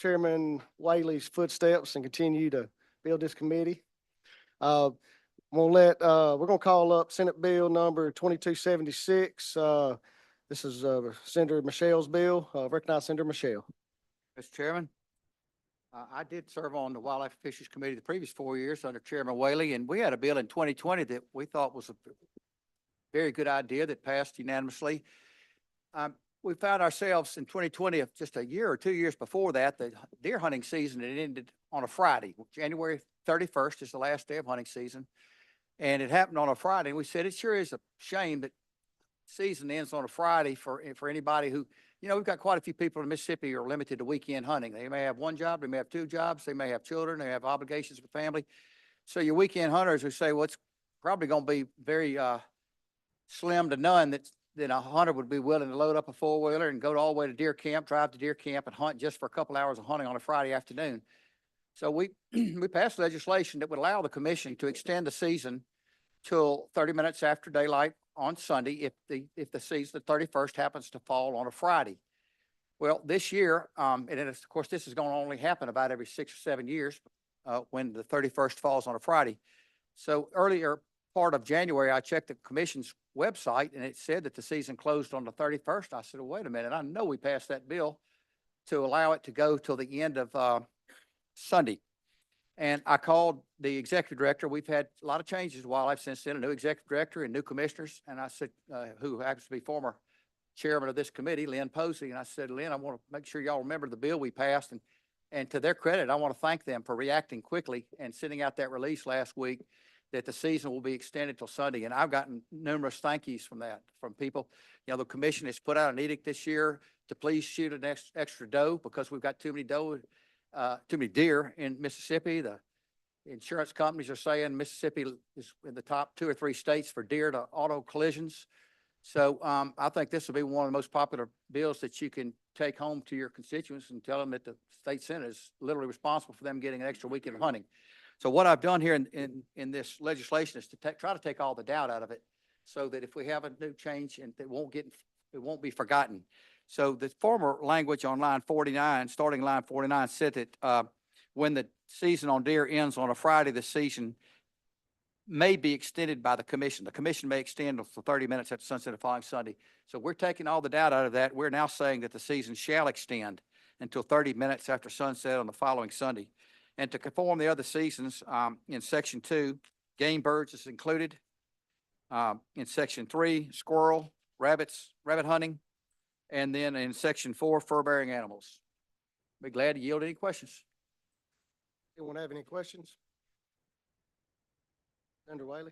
Chairman Whaley's footsteps and continue to build this committee. We're gonna call up Senate Bill number 2276. This is Senator Michelle's bill. Recognize Senator Michelle. Mr. Chairman, I did serve on the Wildlife and Fisheries Committee the previous 4 years under Chairman Whaley, and we had a bill in 2020 that we thought was a very good idea that passed unanimously. We found ourselves in 2020, just a year or 2 years before that, the deer hunting season had ended on a Friday. January 31st is the last day of hunting season, and it happened on a Friday. And we said it sure is a shame that season ends on a Friday for anybody who, we've got quite a few people in Mississippi who are limited to weekend hunting. They may have one job, they may have two jobs, they may have children, they have obligations with family. So your weekend hunters who say, well, it's probably going to be very slim to none that a hunter would be willing to load up a four-wheeler and go all the way to deer camp, drive to deer camp and hunt just for a couple hours of hunting on a Friday afternoon. So we passed legislation that would allow the commission to extend the season till 30 minutes after daylight on Sunday if the season, the 31st, happens to fall on a Friday. Well, this year, and of course, this is going to only happen about every 6 or 7 years when the 31st falls on a Friday. So earlier part of January, I checked the commission's website and it said that the season closed on the 31st. I said, well, wait a minute, I know we passed that bill to allow it to go till the end of Sunday. And I called the executive director. We've had a lot of changes in wildlife since then, a new executive director and new commissioners. And I said, who happens to be former chairman of this committee, Lynn Posey. And I said, Lynn, I want to make sure y'all remember the bill we passed. And to their credit, I want to thank them for reacting quickly and sending out that release last week that the season will be extended till Sunday. And I've gotten numerous thank yous from people. The commission has put out an edict this year to please shoot an extra doe because we've got too many deer in Mississippi. The insurance companies are saying Mississippi is in the top 2 or 3 states for deer to auto collisions. So I think this will be one of the most popular bills that you can take home to your constituents and tell them that the state Senate is literally responsible for them getting an extra weekend of hunting. So what I've done here in this legislation is to try to take all the doubt out of it so that if we have a new change and it won't be forgotten. So the former language on line 49, starting line 49, said that when the season on deer ends on a Friday, the season may be extended by the commission. The commission may extend for 30 minutes after sunset the following Sunday. So we're taking all the doubt out of that. We're now saying that the season shall extend until 30 minutes after sunset on the following Sunday. And to conform the other seasons, in section 2, game birds is included. In section 3, squirrel, rabbit hunting. And then in section 4, fur-bearing animals. Be glad to yield any questions. Anyone have any questions? Senator Whaley.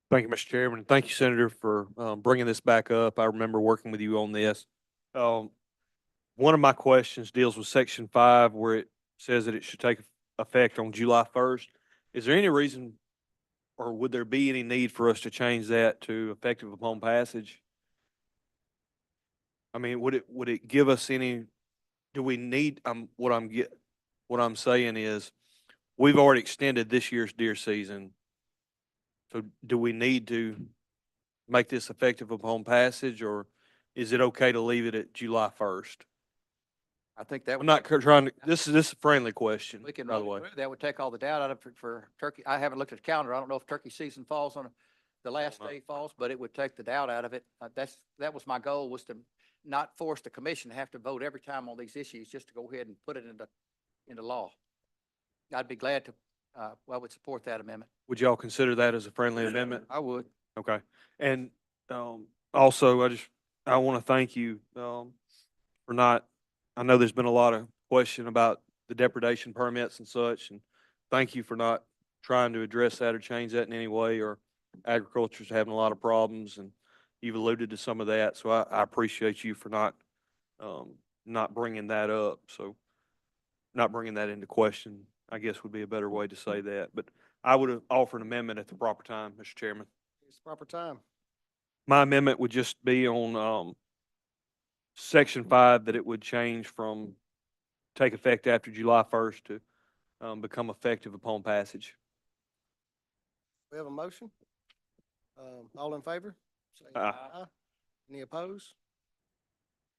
Thank you, Mr. Chairman. Thank you, Senator, for bringing this back up. I remember working with you on this. One of my questions deals with section 5 where it says that it should take effect on July 1st. Is there any reason or would there be any need for us to change that to effective upon passage? I mean, would it give us any, do we need, what I'm saying is we've already extended this year's deer season. So do we need to make this effective upon passage or is it okay to leave it at July 1st? I think that I'm would not trying to, this is a friendly question, we can by the way. that would take all the doubt out of it for turkey. I haven't looked at the calendar. I don't know if turkey season falls on the last day falls, but it would take the doubt out of it. That was my goal, was to not force the commission to have to vote every time on these issues, just to go ahead and put it into law. I'd be glad to, I would support that amendment. Would y'all consider that as a friendly amendment? I would. Okay. And also, I want to thank you for not, I know there's been a lot of question about the depredation permits and such, and thank you for not trying to address that or change that in any way, or agriculture's having a lot of problems, and you've alluded to some of that, so I appreciate you for not bringing that up, so not bringing that into question, I guess would be a better way to say that, but I would have offered an amendment at the proper time, Mr. Chairman. It's the proper time. My amendment would just be on section 5, that it would change from take effect after July 1st to become effective upon passage. We have a motion. All in favor? Say Aye. Any opposed?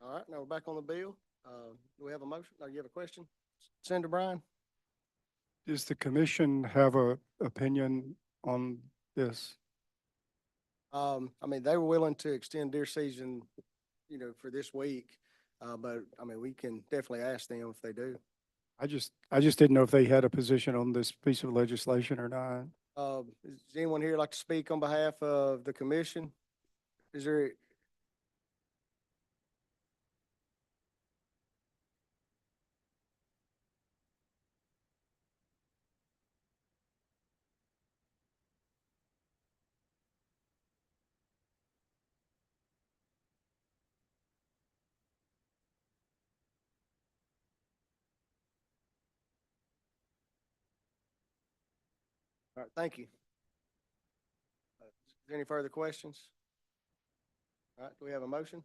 All right, now we're back on the bill. Do we have a motion? Or you have a question? Senator Bryan? Does the commission have a opinion on this? I mean, they were willing to extend deer season, for this week. But I mean, we can definitely ask them if they do. I just didn't know if they had a position on this piece of legislation or not. Does anyone here like to speak on behalf of the commission? Is there? All right, thank you. Is there any further questions? All right, do we have a motion?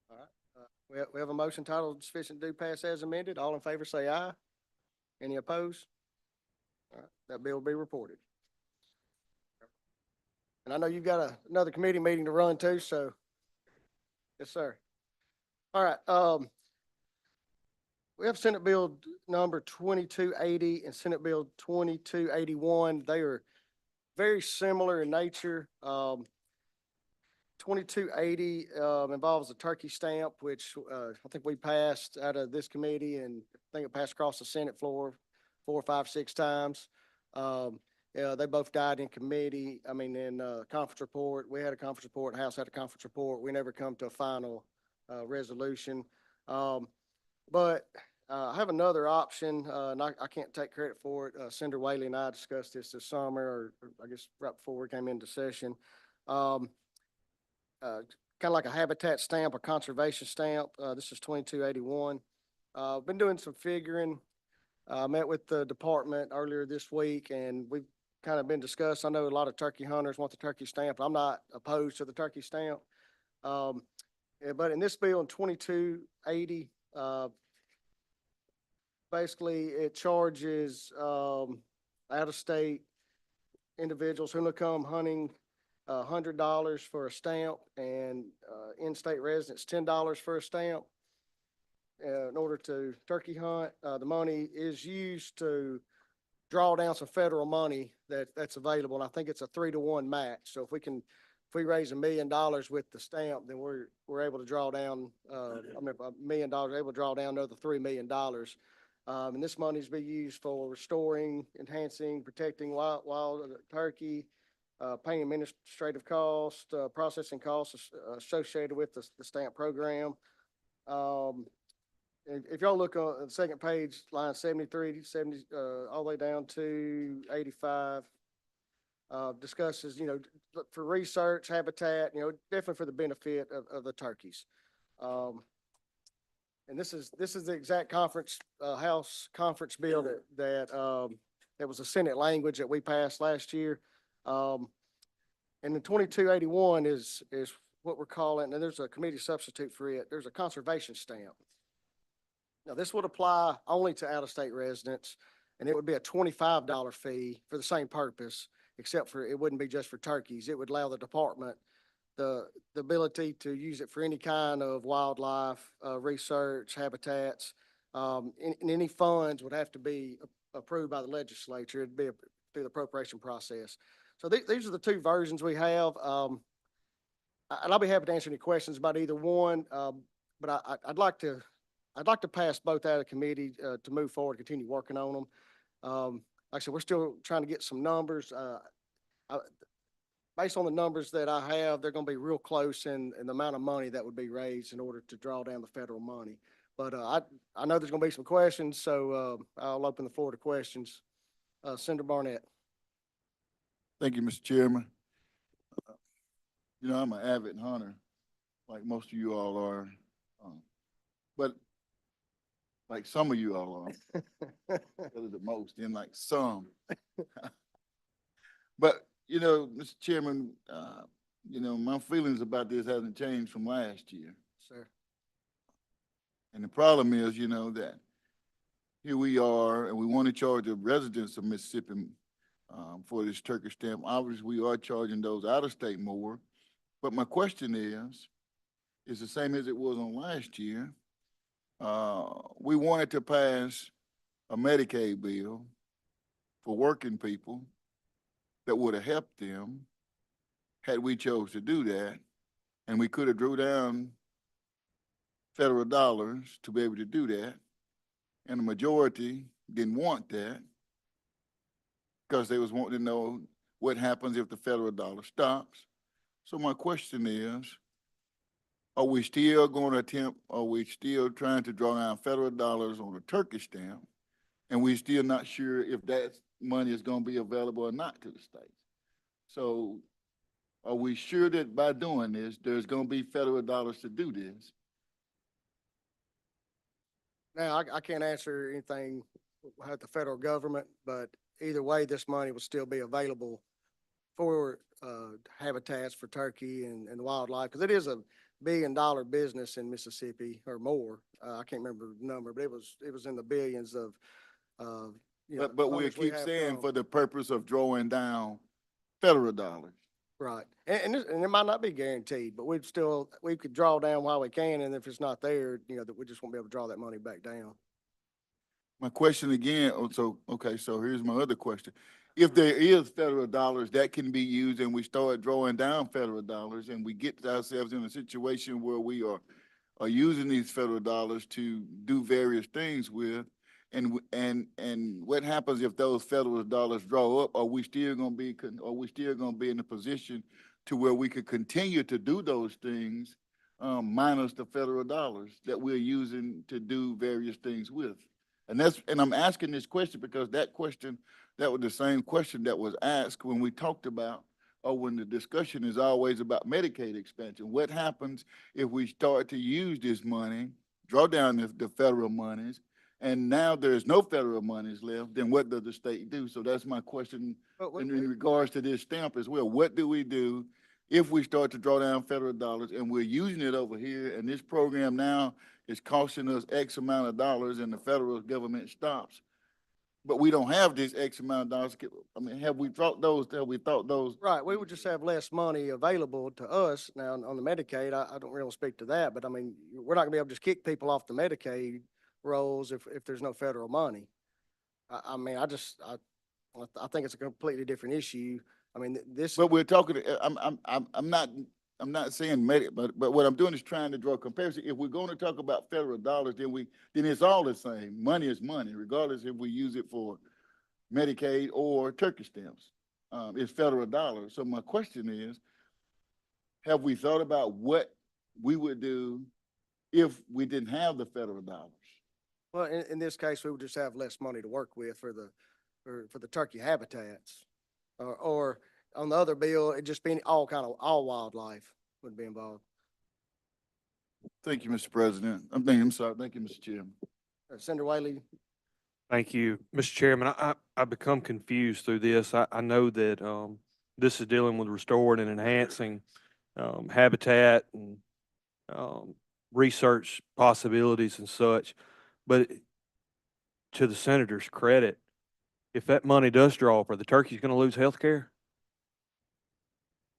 All right, we have a motion titled sufficient due pass as amended. All in favor say aye. Any opposed? All right, that bill will be reported. And I know you've got another committee meeting to run too, so. Yes, sir. All right, we have Senate Bill number 2280 and Senate Bill 2281. They are very similar in nature. 2280 involves a turkey stamp, which I think we passed out of this committee, and I think it passed across the Senate floor 4, 5, 6 times. Yeah, they both died in committee. I mean, in conference report. We had a conference report, the House had a conference report. We never come to a final resolution. But I have another option, and I can't take credit for it. Senator Whaley and I discussed this summer, or I guess right before we came into session. Kind of like a habitat stamp, a conservation stamp. This is 2281. Been doing some figuring. I met with the department earlier this week, and we've kind of been discussed. I know a lot of turkey hunters want the turkey stamp. I'm not opposed to the turkey stamp. But in this bill in 2280, basically it charges out-of-state individuals who come hunting $100 for a stamp, and in-state residents $10 for a stamp. In order to turkey hunt, the money is used to draw down some federal money that's available. And I think it's a 3-to-1 match. So if we raise $1 million with the stamp, then we're able to draw down, $1 million, able to draw down another $3 million. And this money is being used for restoring, enhancing, protecting wild turkey, paying administrative costs, processing costs associated with the stamp program. If y'all look on the second page, line 73, 70, all the way down to 85, discusses, for research, habitat, definitely for the benefit of the turkeys. And this is the exact House conference bill that was a Senate language that we passed last year. And the 2281 is what we're calling, and there's a committee substitute for it. There's a conservation stamp. Now, this would apply only to out-of-state residents, and it would be a $25 fee for the same purpose, except for it wouldn't be just for turkeys. It would allow the department the ability to use it for any kind of wildlife, research, habitats. And any funds would have to be approved by the legislature. It'd be through the appropriation process. So these are the two versions we have. And I'll be happy to answer any questions about either one. But I'd like to pass both out of committee to move forward, continue working on them. Like I said, we're still trying to get some numbers. Based on the numbers that I have, they're going to be real close in the amount of money that would be raised in order to draw down the federal money. But I know there's going to be some questions, so I'll open the floor to questions. Senator Barnett. Thank you, Mr. Chairman. I'm an avid hunter, like most of you all are. But like some of you all are, really the most, and like some. But, Mr. Chairman, my feelings about this hasn't changed from last year. Sir. And the problem is, that here we are, and we want to charge the residents of Mississippi for this turkey stamp. Obviously, we are charging those out of state more. But my question is, is the same as it was on last year. We wanted to pass a Medicaid bill for working people that would have helped them had we chose to do that. And we could have drew down federal dollars to be able to do that. And the majority didn't want that because they was wanting to know what happens if the federal dollar stops. So my question is, are we still going to attempt, are we still trying to draw down federal dollars on a turkey stamp? And we still not sure if that money is going to be available or not to the states. So are we sure that by doing this, there's going to be federal dollars to do this? Now, I can't answer anything at the federal government, but either way, this money will still be available for, habitats for turkey and wildlife, because it is a $1 billion business in Mississippi or more. I can't remember the number, but it was in the billions of, you know. But we'll owners we keep have saying from. for the purpose of drawing down federal dollars. Right. And it might not be guaranteed, but we could draw down while we can, and if it's not there, you know, that we just won't be able to draw that money back down. My question again, okay, so here's my other question. If there is federal dollars that can be used and we start drawing down federal dollars and we get ourselves in a situation where we are using these federal dollars to do various things with, and what happens if those federal dollars draw up? Are we still gonna be in a position to where we could continue to do those things, minus the federal dollars that we're using to do various things with? And I'm asking this question because that was the same question that was asked when we talked about, or when the discussion is always about Medicaid expansion. What happens if we start to use this money, draw down the federal monies, and now there's no federal monies left, then what does the state do? So that's my question But in regards to this stamp as well. What do we do if we start to draw down federal dollars and we're using it over here, and this program now is costing us X amount of dollars and the federal government stops, but we don't have this X amount of dollars? I mean, have we thought those? Right, we would just have less money available to us. Now, on the Medicaid, I don't really speak to that, but I mean, we're not gonna be able to just kick people off the Medicaid rolls if there's no federal money. I mean, I think it's a completely different issue. I mean, this. But we're talking, I'm not saying but what I'm doing is trying to draw a comparison. If we're going to talk about federal dollars, then it's all the same. Money is money, regardless if we use it for Medicaid or turkey stamps. It's federal dollars. So my question is, have we thought about what we would do if we didn't have the federal dollars? Well, in this case, we would just have less money to work with for the turkey habitats. Or on the other bill, it just being all wildlife would be involved. Thank you, Mr. President. I'm sorry. Thank you, Mr. Chairman. Senator Whaley, Thank you, Mr. Chairman. I become confused through this. I know that, this is dealing with restoring and enhancing, habitat and, research possibilities and such. But to the senator's credit, if that money does draw up, are the turkeys gonna lose health care?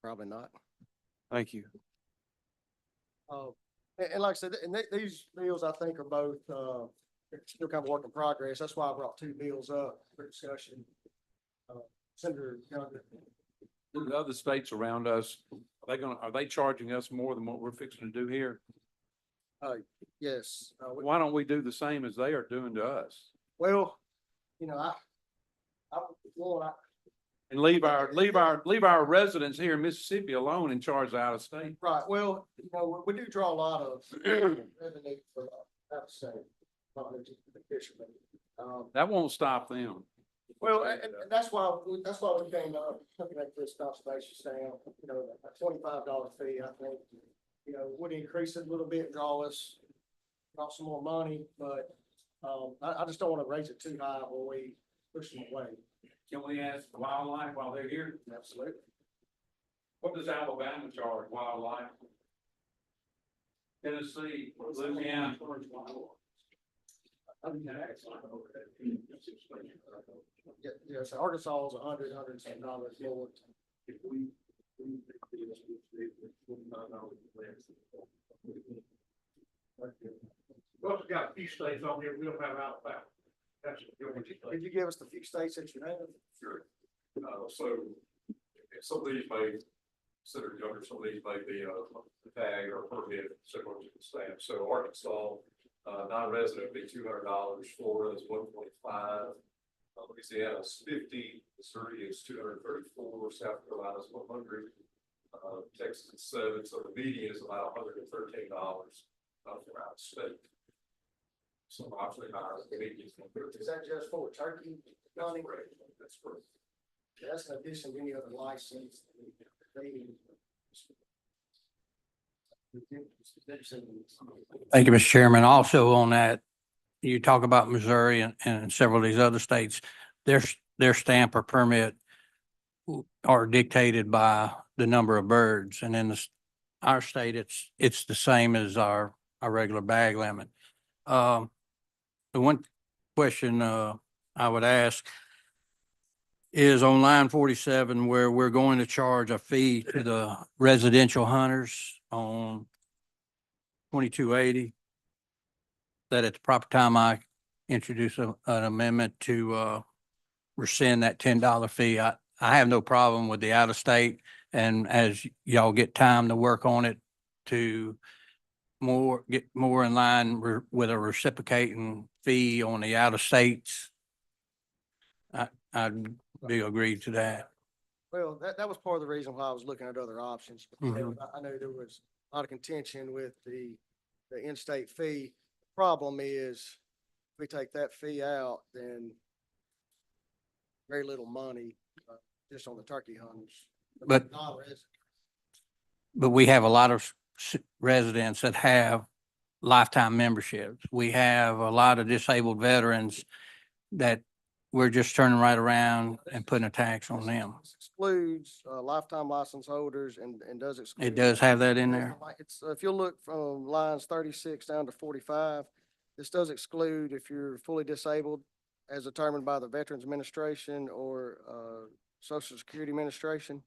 probably not. Thank you. And like I said, these bills, I think, are both, still kind of work in progress. That's why I brought two bills up for discussion. Senator Younger. The other states around us, are they charging us more than what we're fixing to do here? Yes. Why don't we do the same as they are doing to us? Well, you know, well, And leave our residents here in Mississippi alone and charge the out of state? right, well, you know, we do draw a lot of revenue for out of state, not just the fishermen. That won't stop them. Well, and that's why we came up looking at this conservation stamp, you know, a $25 fee, I think, you know, would increase it a little bit, draw some more money, but, I just don't want to raise it too high where we push them away. Can we ask wildlife while they're here? Absolutely. What does Alabama charge wildlife? Tennessee, Louisiana? Yeah, so Arkansas is $100 and some dollars more. If we We also got a few states on here, we don't have Alabama. That's the only state. Could you give us the few states that you have? Sure. So some of these may consider younger, some of these may be a tag or a permit similar to the stamp. So Arkansas, non-resident would be $200, Florida is 125, Louisiana is 50, Missouri is 234, South Carolina is 100, Texas is 7, so the median is about $113 for out of state. So obviously higher than the median. Is that just for Turkey County? That's correct. That's in addition to any other license. Thank you, Mr. Chairman. Also on that, you talk about Missouri and several of these other states, their stamp or permit are dictated by the number of birds. And in our state, it's the same as our regular bag limit. The one question, I would ask is on line 47, where we're going to charge a fee to the residential hunters on 2280. That at the proper time, I introduce an amendment to, rescind that $10 fee. I have no problem with the out of state. And as y'all get time to work on it to get more in line with a reciprocating fee on the out of states, I'd be agreed to that. Well, that was part of the reason why I was looking at other options. Mhm. I know there was a lot of contention with the in-state fee. Problem is, if we take that fee out, then very little money, just on the turkey hunters. But- Non-resident. But we have a lot of residents that have lifetime memberships. We have a lot of disabled veterans that we're just turning right around and putting a tax on them. This excludes, lifetime license holders and does exclude. It does have that in there. It's, if you'll look from lines 36 down to 45, this does exclude if you're fully disabled as determined by the Veterans Administration or, Social Security Administration.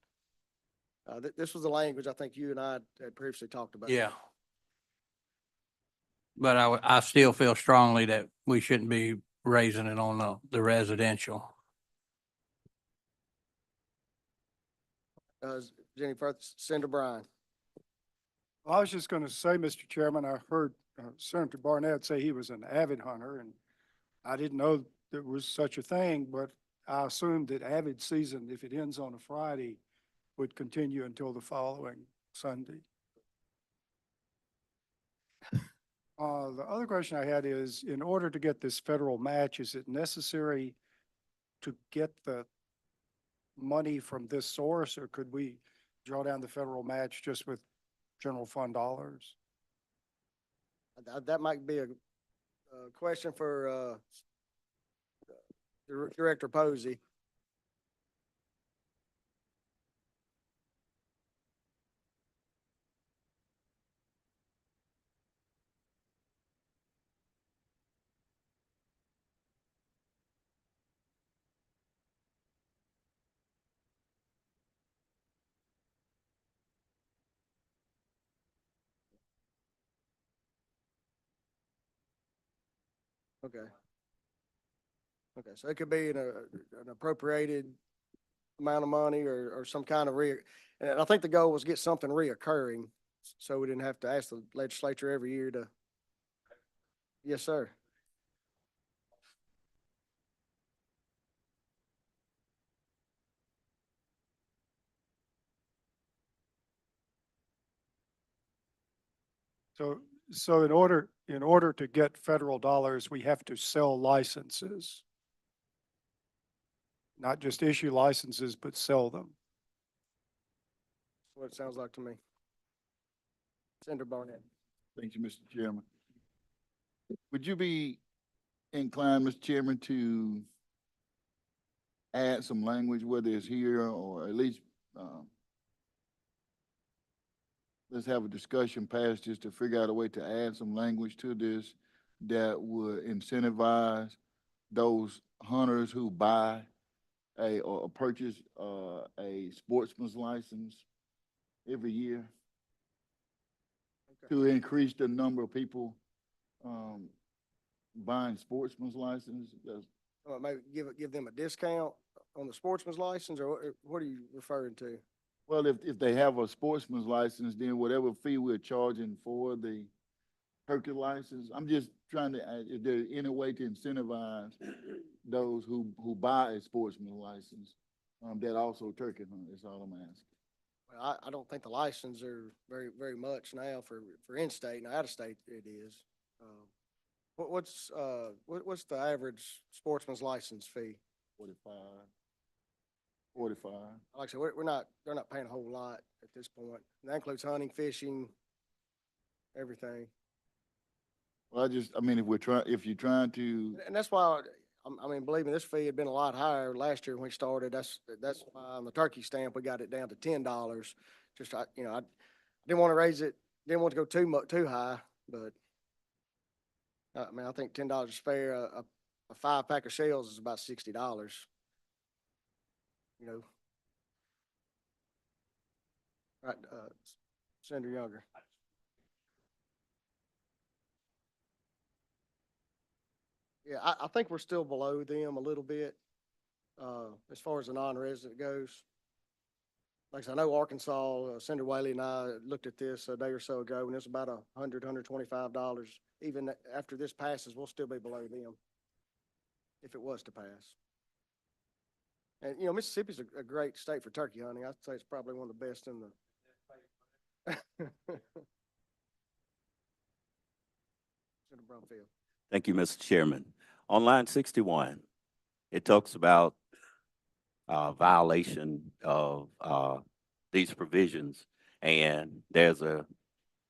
This was the language I think you and I had previously talked about. Yeah. But I still feel strongly that we shouldn't be raising it on the residential. Jenny Firth, Senator Bryan. Well, I was just going to say, Mr. Chairman, I heard Senator Barnett say he was an avid hunter, and I didn't know there was such a thing, but I assumed that avid season, if it ends on a Friday, would continue until the following Sunday. The other question I had is, in order to get this federal match, is it necessary to get the money from this source, or could we draw down the federal match just with general fund dollars? That might be a question for, Director Posey. Okay. Okay, so it could be an appropriated amount of money or some kind of and I think the goal was get something reoccurring, so we didn't have to ask the legislature every year to. Yes, sir. So in order to get federal dollars, we have to sell licenses. Not just issue licenses, but sell them. What it sounds like to me. Senator Barnett. Thank you, Mr. Chairman. Would you be inclined, Mr. Chairman, to add some language, whether it's here or at least, let's have a discussion past this to figure out a way to add some language to this that would incentivize those hunters who buy or purchase, a sportsman's license every year Okay. to increase the number of people, buying sportsman's license. Maybe give them a discount on the sportsman's license, or what are you referring to? Well, if they have a sportsman's license, then whatever fee we're charging for the turkey license, I'm just trying to, if there's any way to incentivize those who buy a sportsman's license, that also turkey hunt, that's all I'm asking. Well, I don't think the license are very much now for in-state and out-of-state it is. What's the average sportsman's license fee? 45. 45. Like I said, they're not paying a whole lot at this point. And that includes hunting, fishing, everything. Well, I mean, if you're trying to, And that's why, I mean, believe me, this fee had been a lot higher last year when we started. That's why on the turkey stamp, we got it down to $10. Just, I didn't want to raise it, didn't want to go too high, but I mean, I think $10 is fair. A 5-pack of shells is about $60. You know. Right, Senator Younger. Yeah, I think we're still below them a little bit, as far as the non-resident goes. Like I said, I know Arkansas, Senator Whaley and I looked at this a day or so ago, and it's about $125. Even after this passes, we'll still be below them if it was to pass. And, Mississippi's a great state for turkey hunting. I'd say it's probably one of the best in the. Senator Brumfield. Thank you, Mr. Chairman. On line 61, it talks about violation of these provisions, and there's a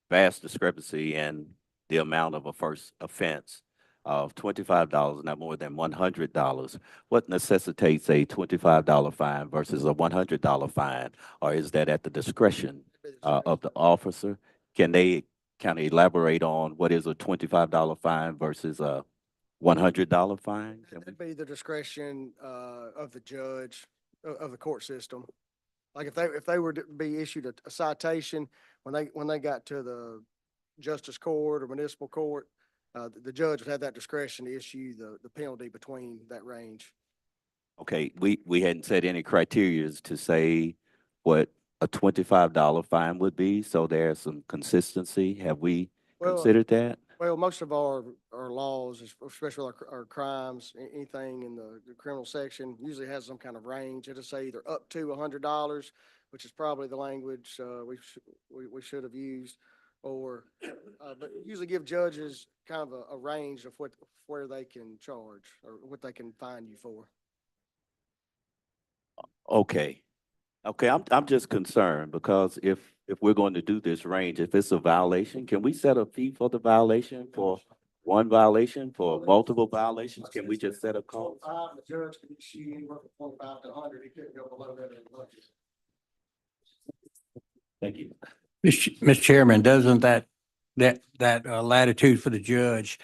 vast discrepancy in the amount of a first offense of $25, not more than $100. What necessitates a $25 fine versus a $100 fine, or is that at the discretion of the officer? Can they kind of elaborate on what is a $25 fine versus a $100 fine? That'd be the discretion of the judge of the court system. Like if they were to be issued a citation when they got to the justice court or municipal court, the judge would have that discretion to issue the penalty between that range. Okay, we hadn't set any criterias to say what a $25 fine would be, so there's some consistency. Have we Well, considered that? Well, most of our laws, especially our crimes, anything in the criminal section usually has some kind of range. It'll say either up to $100, which is probably the language we should have used, or but usually give judges kind of a range of where they can charge or what they can fine you for. Okay. Okay, I'm just concerned because if we're going to do this range, if it's a violation, can we set a fee for the violation, for one violation, for multiple violations? Can we just set a cost? The judge can issue anywhere from 25 to 100. He couldn't go below that in the budget. Thank you. Mr. Chairman, doesn't that latitude for the judge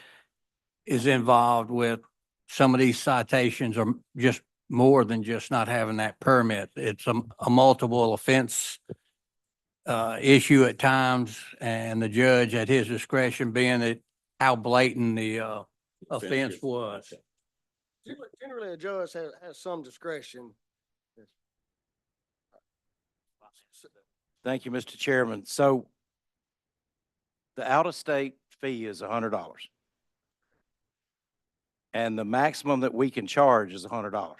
is involved with some of these citations are just more than just not having that permit. It's a multiple offense issue at times, and the judge at his discretion being that how blatant the offense was. Generally, a judge has some discretion. Thank you, Mr. Chairman. So the out-of-state fee is $100. And the maximum that we can charge is $100.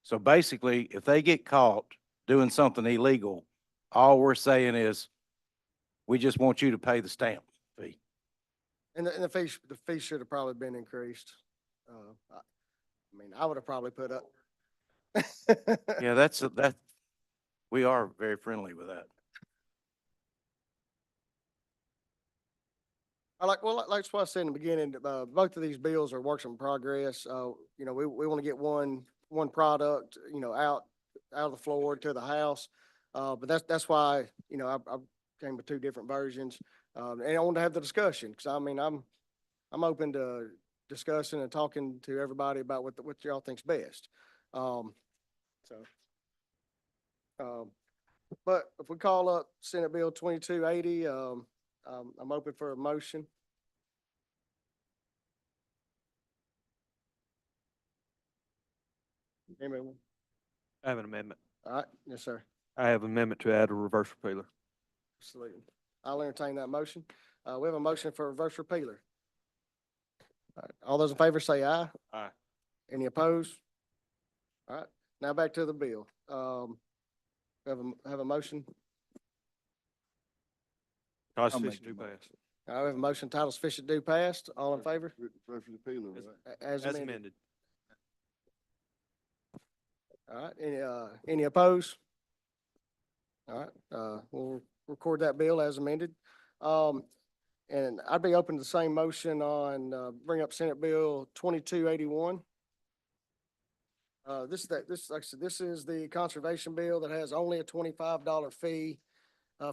So basically, if they get caught doing something illegal, all we're saying is, we just want you to pay the stamp fee. And the fee should have probably been increased. I mean, I would have probably put up. Yeah, we are very friendly with that. Like what I said in the beginning, both of these bills are works in progress. We want to get one product, out of the floor to the house. But that's why, I came with two different versions. And I want to have the discussion because I'm open to discussing and talking to everybody about what y'all think's best. But if we call up Senate Bill 2280, I'm open for a motion. Anyone? I have an amendment. All right, yes, sir. I have an amendment to add a reverse repealer. Absolutely. I'll entertain that motion. We have a motion for reverse repealer. All right, all those in favor say aye. Aye. Any opposed? All right, now back to the bill. Have a motion. Cause I'll make sufficient the do motion. pass. All right, we have a motion titled sufficient due passed. All in favor? First repealer, right? As As amended. amended. All right, any opposed? All right, we'll record that bill as amended. And I'd be open to the same motion on, bring up Senate Bill 2281. Like I said, this is the conservation bill that has only a $25 fee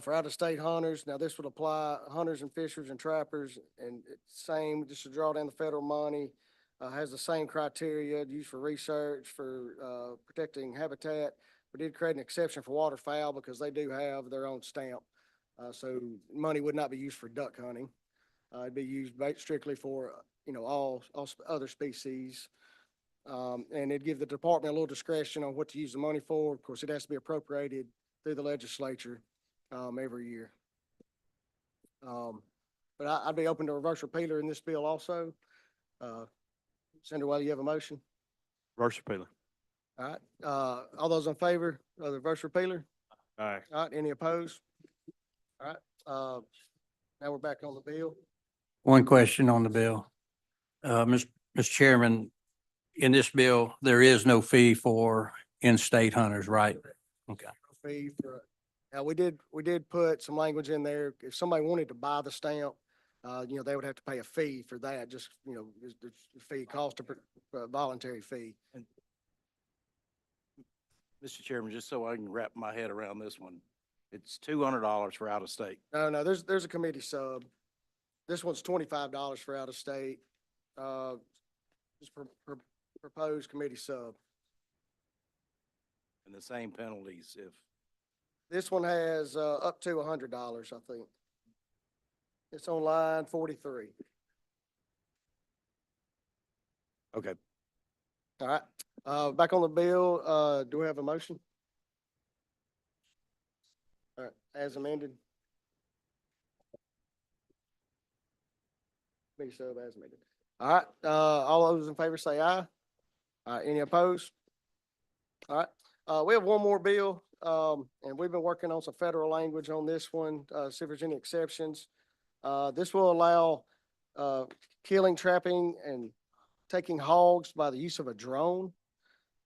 for out-of-state hunters. Now, this would apply hunters and fishers and trappers, and it's same, just to draw down the federal money. Has the same criteria used for research, for protecting habitat. We did create an exception for waterfowl because they do have their own stamp. So money would not be used for duck hunting. It'd be used strictly for, all other species. And it'd give the department a little discretion on what to use the money for. Of course, it has to be appropriated through the legislature, every year. But I'd be open to reverse repealer in this bill also. Senator Wiley, you have a motion? Reverse repealer. All right, all those in favor of the reverse repealer? Aye. All right, any opposed? All right, now we're back on the bill. One question on the bill. Mr. Chairman, in this bill, there is no fee for in-state hunters, right? Okay. Fee for, now, we did put some language in there. If somebody wanted to buy the stamp, they would have to pay a fee for that, just, the fee cost a voluntary fee. Mr. Chairman, just so I can wrap my head around this one, it's $200 for out of state. No, there's a committee sub. This one's $25 for out of state. Just proposed committee sub. And the same penalties if, This one has, up to $100, I think. It's on line 43. okay. All right, back on the bill, do we have a motion? All right, as amended. Me sub as amended. All right, all those in favor say aye. All right, any opposed? All right, we have one more bill, and we've been working on some federal language on this one, see if there's any exceptions. This will allow, killing, trapping, and taking hogs by the use of a drone.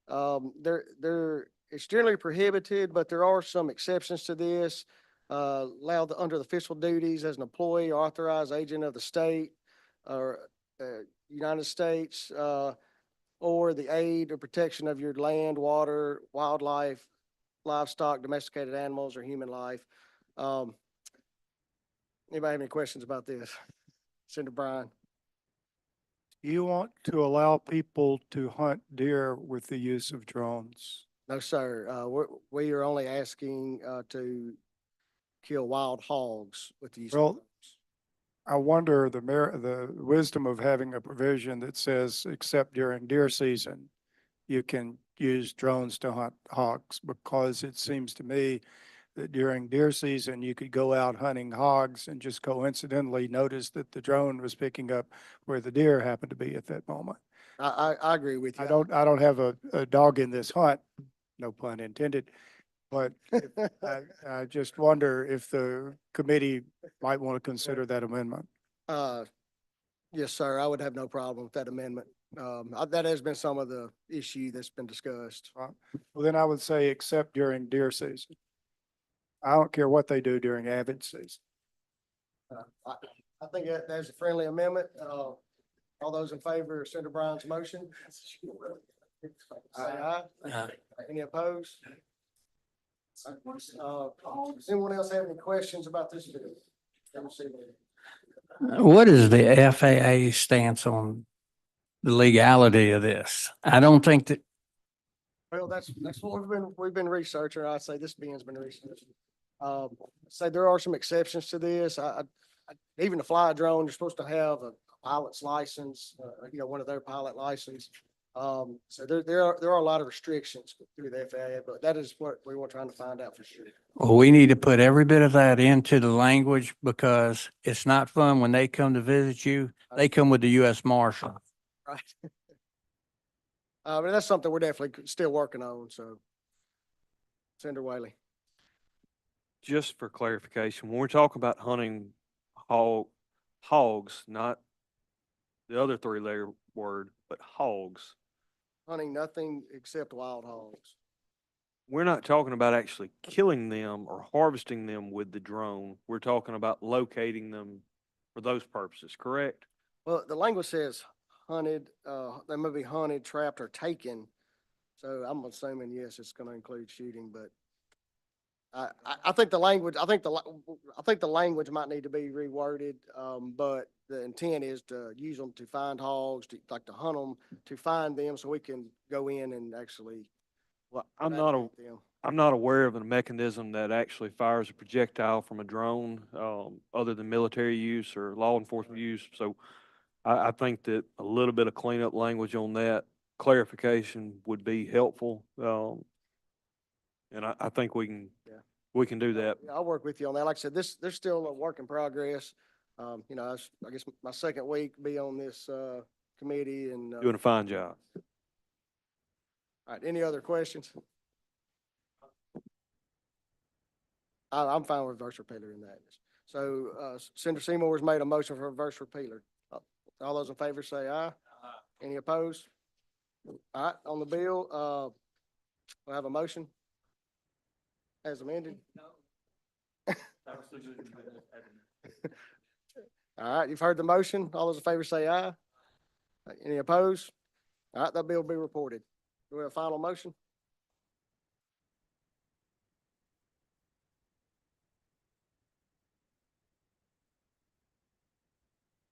It's generally prohibited, but there are some exceptions to this. Allowed under the official duties as an employee or authorized agent of the state or United States, or the aid or protection of your land, water, wildlife, livestock, domesticated animals, or human life. Anybody have any questions about this? Senator Bryan. You want to allow people to hunt deer with the use of drones? No, sir. We are only asking to kill wild hogs with the use of Well, drones. I wonder the wisdom of having a provision that says, except during deer season, you can use drones to hunt hogs, because it seems to me that during deer season, you could go out hunting hogs and just coincidentally notice that the drone was picking up where the deer happened to be at that moment. I agree with you. I don't have a dog in this hunt, no pun intended, but I just wonder if the committee might want to consider that amendment. Yes, sir. I would have no problem with that amendment. That has been some of the issue that's been discussed. Well, then I would say except during deer season. I don't care what they do during avid season. I think that's a friendly amendment. All those in favor of Senator Bryan's motion? Say aye. Any opposed? Does anyone else have any questions about this bill? Let me see. What is the FAA stance on the legality of this? I don't think that Well, that's what we've been researching. I'd say this Ben's been researching. Say there are some exceptions to this. Even to fly a drone, you're supposed to have a pilot's license, one of their pilot license. So there are a lot of restrictions through the FAA, but that is what we were trying to find out for sure. Well, we need to put every bit of that into the language because it's not fun when they come to visit you. They come with the U.S. Marshal. Right. But that's something we're definitely still working on, so. Senator Whaley. Just for clarification, when we're talking about hunting hogs, not the other three-letter word, but hogs, Hunting nothing except wild hogs. we're not talking about actually killing them or harvesting them with the drone. We're talking about locating them for those purposes, correct? Well, the language says hunted, they may be hunted, trapped, or taken. So I'm assuming, yes, it's gonna include shooting, but I think the language, I think the language might need to be reworded, but the intent is to use them to find hogs, to hunt them, to find them, so we can go in and actually. Well, eradicate them. I'm not aware of a mechanism that actually fires a projectile from a drone, other than military use or law enforcement use. So I think that a little bit of cleanup language on that clarification would be helpful. And I think Yeah. we can do that. Yeah, I'll work with you on that. Like I said, there's still a work in progress. I guess my second week be on this, committee and, Doing a fine job. all right, any other questions? I'm fine with reverse repealer in that. So, Senator Seymour's made a motion for reverse repealer. All those in favor say aye. Any opposed? All right, on the bill, we'll have a motion as amended. All right, you've heard the motion. All those in favor say aye. Any opposed? All right, that bill will be reported. Do we have a final motion?